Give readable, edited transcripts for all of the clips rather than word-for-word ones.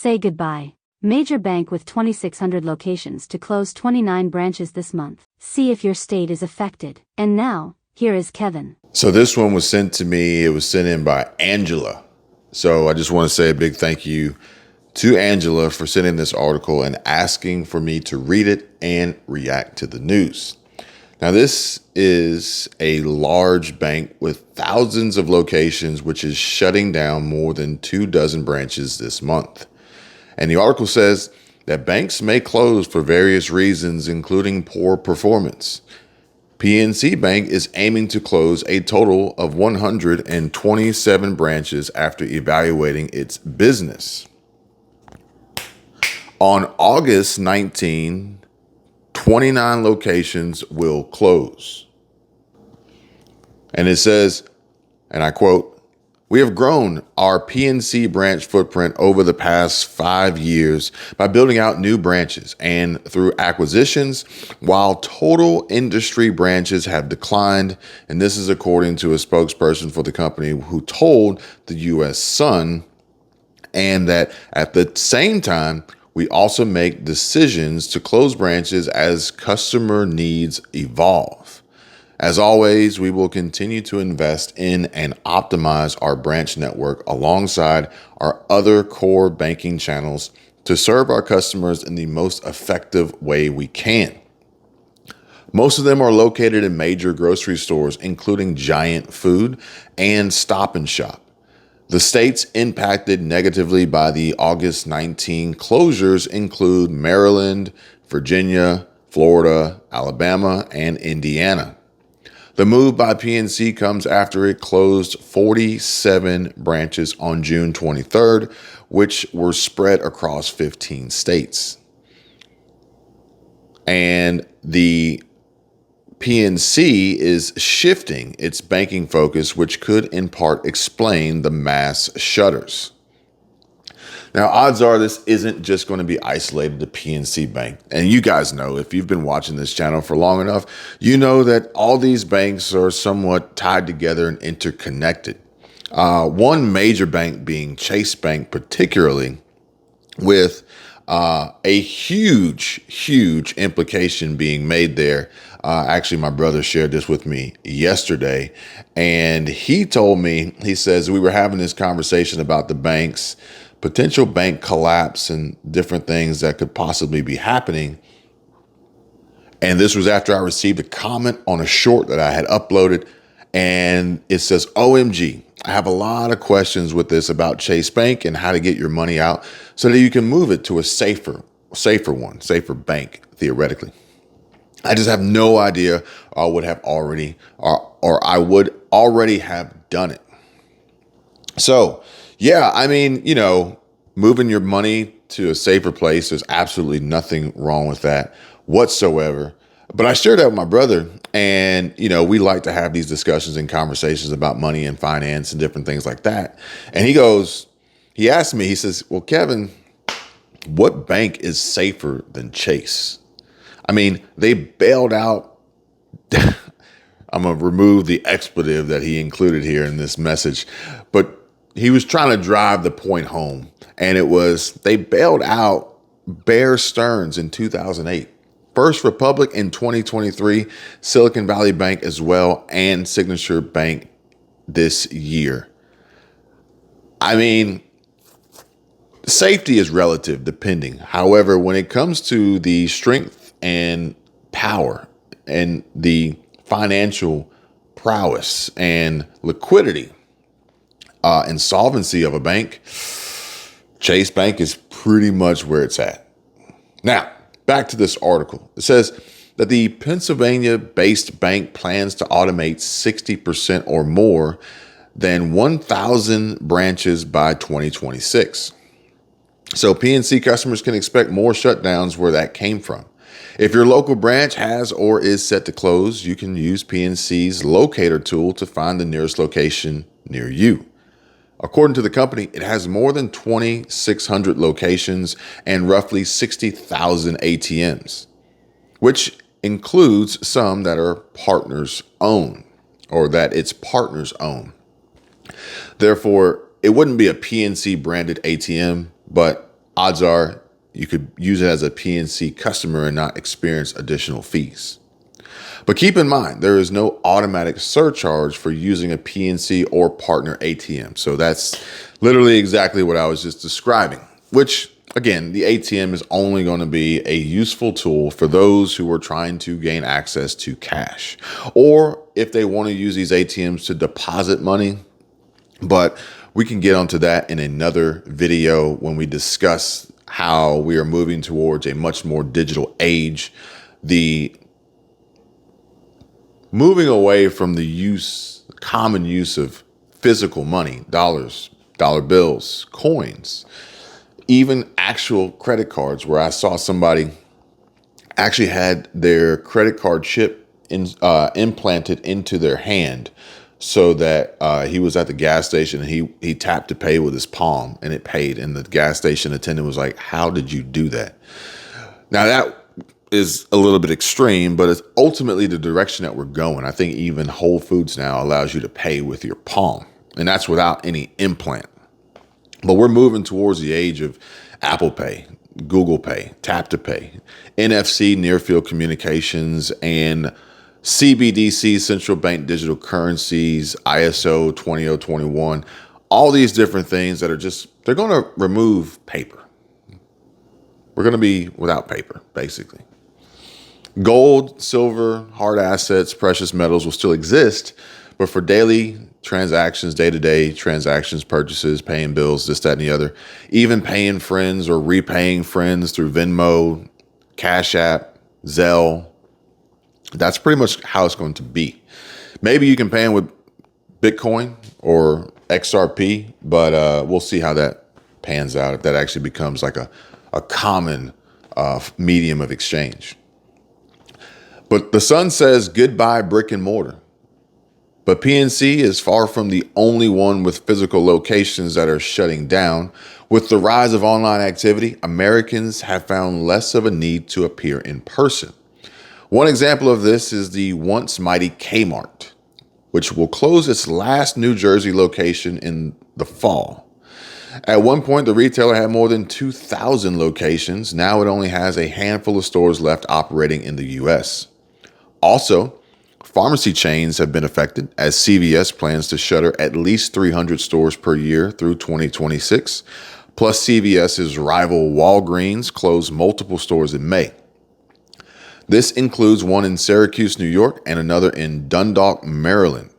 Say goodbye. Major bank with 2,600 locations to close 29 branches this month. See if your state is affected. And now, here is Kevin. So this one was sent to me. It was sent in by Angela. So I just want to say a big thank you to Angela for sending this article and asking for me to read it and react to the news. Now, this is a large bank with thousands of locations, which is shutting down more than 24 branches this month. And the article says that banks may close for various reasons, including poor performance. PNC Bank is aiming to close a total of 127 branches after evaluating its business. On August 19, 29 locations will close. And it says, and I quote, "We have grown our PNC branch footprint over the past 5 years by building out new branches and through acquisitions, while total industry branches have declined." And this is according to a spokesperson for the company who told the U.S. Sun, and that at the same time, we also make decisions to close branches as customer needs evolve. As always, we will continue to invest in and optimize our branch network alongside our other core banking channels to serve our customers in the most effective way we can. Most of them are located in major grocery stores, including Giant Food and Stop and Shop. The states impacted negatively by the August 19 closures include Maryland, Virginia, Florida, Alabama, and Indiana. The move by PNC comes after it closed 47 branches on June 23rd, which were spread across 15 states. And the PNC is shifting its banking focus, which could in part explain the mass shutters. Now, odds are this isn't just going to be isolated to PNC Bank. And you guys know, if you've been watching this channel for long enough, you know that all these banks are somewhat tied together and interconnected. One major bank being Chase Bank, particularly, with a huge implication being made there. Actually, my brother shared this with me yesterday, and he told me, he says, we were having this conversation about the banks, potential bank collapse and different things that could possibly be happening. And this was after I received a comment on a short that I had uploaded, and it says, "OMG, I have a lot of questions with this about Chase Bank and how to get your money out so that you can move it to a safer bank, theoretically. I just have no idea, or I would already have done it." So, yeah, I mean, moving your money to a safer place, there's absolutely nothing wrong with that whatsoever. But I shared that with my brother, and, we like to have these discussions and conversations about money and finance and different things like that. And he asked me, he says, "Well, Kevin, what bank is safer than Chase?" I mean, they bailed out. I'm going to remove the expletive that he included here in this message, but he was trying to drive the point home. And it was, they bailed out Bear Stearns in 2008, First Republic in 2023, Silicon Valley Bank as well, and Signature Bank this year. I mean, safety is relative, depending. However, when it comes to the strength and power and the financial prowess and liquidity and solvency of a bank, Chase Bank is pretty much where it's at. Now, back to this article. It says that the Pennsylvania-based bank plans to automate 60% or more than 1,000 branches by 2026. So PNC customers can expect more shutdowns where that came from. If your local branch has or is set to close, you can use PNC's locator tool to find the nearest location near you. According to the company, it has more than 2,600 locations and roughly 60,000 ATMs, which includes some that are partners own, or that its partners own. Therefore, it wouldn't be a PNC branded ATM, but odds are you could use it as a PNC customer and not experience additional fees. But keep in mind, there is no automatic surcharge for using a PNC or partner ATM. So that's literally exactly what I was just describing, which again, the ATM is only going to be a useful tool for those who are trying to gain access to cash, or if they want to use these ATMs to deposit money. But we can get onto that in another video when we discuss how we are moving towards a much more digital age. The moving away from the common use of physical money, dollars, dollar bills, coins, even actual credit cards, where I saw somebody actually had their credit card chip implanted into their hand, so that he was at the gas station and he tapped to pay with his palm and it paid. And the gas station attendant was like, "How did you do that?" Now that is a little bit extreme, but it's ultimately the direction that we're going. I think even Whole Foods now allows you to pay with your palm, and that's without any implant. But we're moving towards the age of Apple Pay, Google Pay, Tap to Pay, NFC, near field communications, and CBDC, central bank digital currencies, ISO 20021, all these different things that are they're going to remove paper. We're going to be without paper, basically. Gold, silver, hard assets, precious metals will still exist, but for daily transactions, day-to-day transactions, purchases, paying bills, this, that, and the other, even paying friends or repaying friends through Venmo, Cash App, Zelle, that's pretty much how it's going to be. Maybe you can pay them with Bitcoin or XRP, but we'll see how that pans out, if that actually becomes like a common medium of exchange. But the Sun says goodbye brick and mortar. But PNC is far from the only one with physical locations that are shutting down. With the rise of online activity, Americans have found less of a need to appear in person. One example of this is the once mighty Kmart, which will close its last New Jersey location in the fall. At one point, the retailer had more than 2,000 locations. Now it only has a handful of stores left operating in the U.S. Also, pharmacy chains have been affected, as CVS plans to shutter at least 300 stores per year through 2026. Plus, CVS's rival Walgreens closed multiple stores in May. This includes one in Syracuse, New York, and another in Dundalk, Maryland.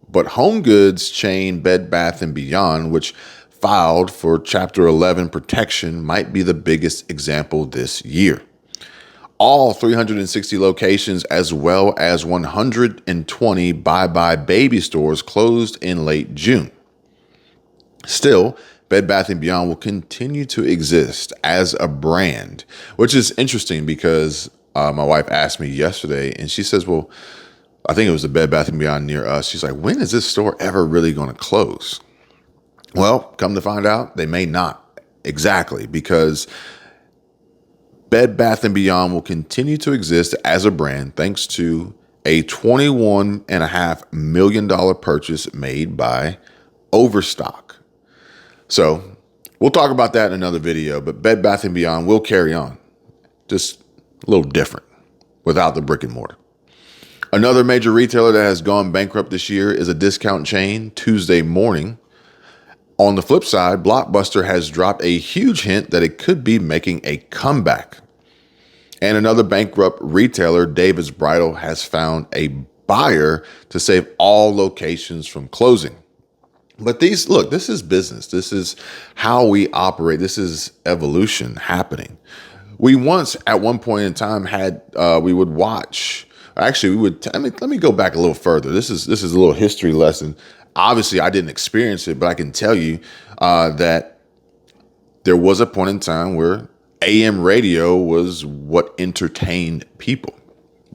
But home goods chain Bed Bath & Beyond, which filed for Chapter 11 protection, might be the biggest example this year. All 360 locations, as well as 120 buybuy BABY stores, closed in late June. Still, Bed Bath & Beyond will continue to exist as a brand, which is interesting because my wife asked me yesterday, and she says, well, I think it was the Bed Bath & Beyond near us. She's like, when is this store ever really going to close? Well, come to find out, they may not exactly, because Bed Bath & Beyond will continue to exist as a brand thanks to a $21.5 million purchase made by Overstock. So we'll talk about that in another video, but Bed Bath & Beyond will carry on, just a little different without the brick and mortar. Another major retailer that has gone bankrupt this year is a discount chain, Tuesday Morning. On the flip side, Blockbuster has dropped a huge hint that it could be making a comeback. And another bankrupt retailer, David's Bridal, has found a buyer to save all locations from closing. But this is business. This is how we operate. This is evolution happening. We once, at one point in time, let me go back a little further. This is a little history lesson. Obviously, I didn't experience it, but I can tell you that there was a point in time where AM radio was what entertained people.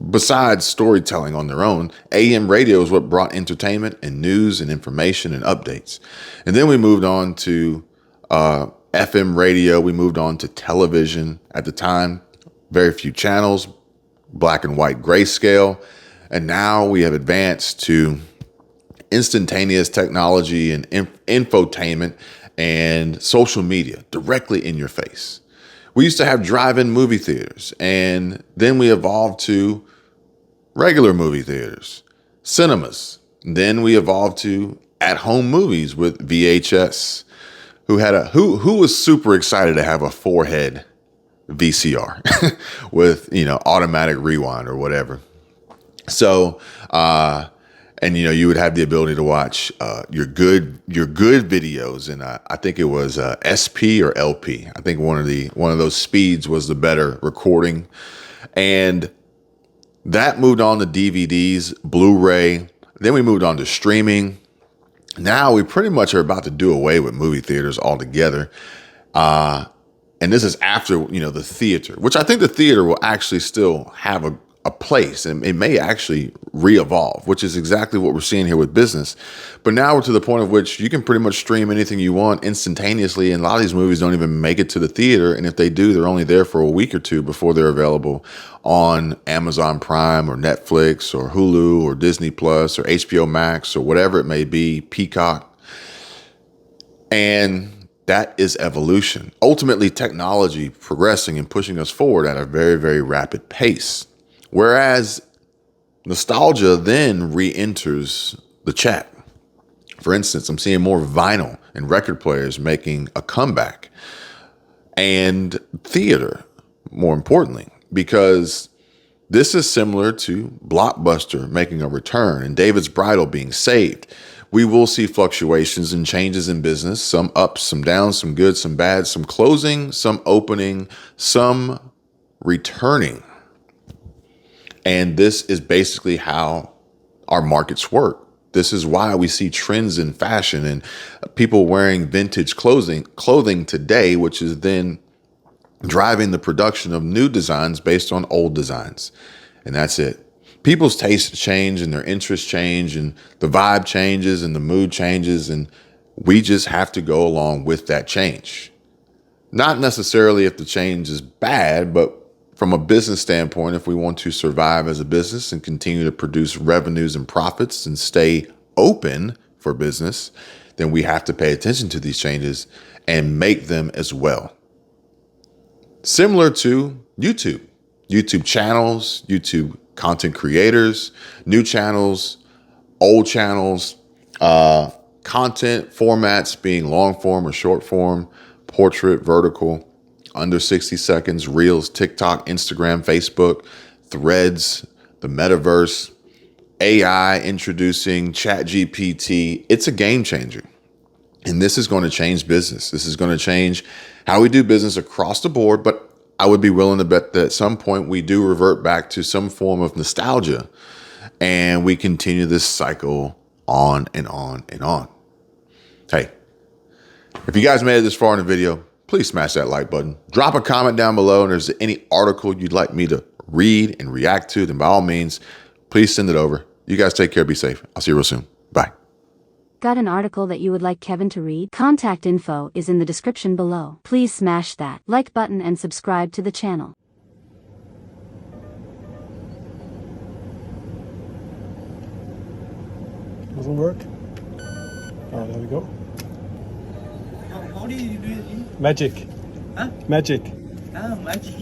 Besides storytelling on their own, AM radio is what brought entertainment and news and information and updates. And then we moved on to FM radio. We moved on to television. At the time, very few channels, black and white grayscale. And now we have advanced to instantaneous technology and infotainment and social media directly in your face. We used to have drive-in movie theaters, and then we evolved to regular movie theaters, cinemas. Then we evolved to at-home movies with VHS. Who was super excited to have a 4-head VCR with, automatic rewind or whatever. So, and you would have the ability to watch your good videos, and I think it was SP or LP. I think one of those speeds was the better recording, and that moved on to DVDs, Blu-ray. Then we moved on to streaming. Now we pretty much are about to do away with movie theaters altogether, and this is after the theater, which I think the theater will actually still have a place, and it may actually re-evolve, which is exactly what we're seeing here with business. But now we're to the point of which you can pretty much stream anything you want instantaneously, and a lot of these movies don't even make it to the theater, and if they do, they're only there for a week or two before they're available on Amazon Prime or Netflix or Hulu or Disney Plus or HBO Max or whatever it may be, Peacock. And that is evolution. Ultimately, technology progressing and pushing us forward at a very, very rapid pace. Whereas nostalgia then re-enters the chat. For instance, I'm seeing more vinyl and record players making a comeback, and theater, more importantly, because this is similar to Blockbuster making a return and David's Bridal being saved. We will see fluctuations and changes in business, some ups, some downs, some good, some bad, some closing, some opening, some returning. And this is basically how our markets work. This is why we see trends in fashion and people wearing vintage clothing today, which is then driving the production of new designs based on old designs. And that's it. People's tastes change and their interests change and the vibe changes and the mood changes. And we just have to go along with that change. Not necessarily if the change is bad, but from a business standpoint, if we want to survive as a business and continue to produce revenues and profits and stay open for business, then we have to pay attention to these changes and make them as well. Similar to YouTube channels, YouTube content creators, new channels, old channels, content formats being long form or short form, portrait, vertical, under 60 seconds, Reels, TikTok, Instagram, Facebook, Threads, the metaverse, AI introducing ChatGPT. It's a game changer. And this is going to change business. This is going to change how we do business across the board. But I would be willing to bet that at some point we do revert back to some form of nostalgia and we continue this cycle on and on and on. Hey, if you guys made it this far in the video, please smash that like button. Drop a comment down below, and if there's any article you'd like me to read and react to, then by all means, please send it over. You guys take care. Be safe. I'll see you real soon. Bye. Got an article that you would like Kevin to read? Contact info is in the description below. Please smash that like button and subscribe to the channel. Doesn't work? Oh, there we go. How do you do it? Magic. Huh? Magic. Ah, magic.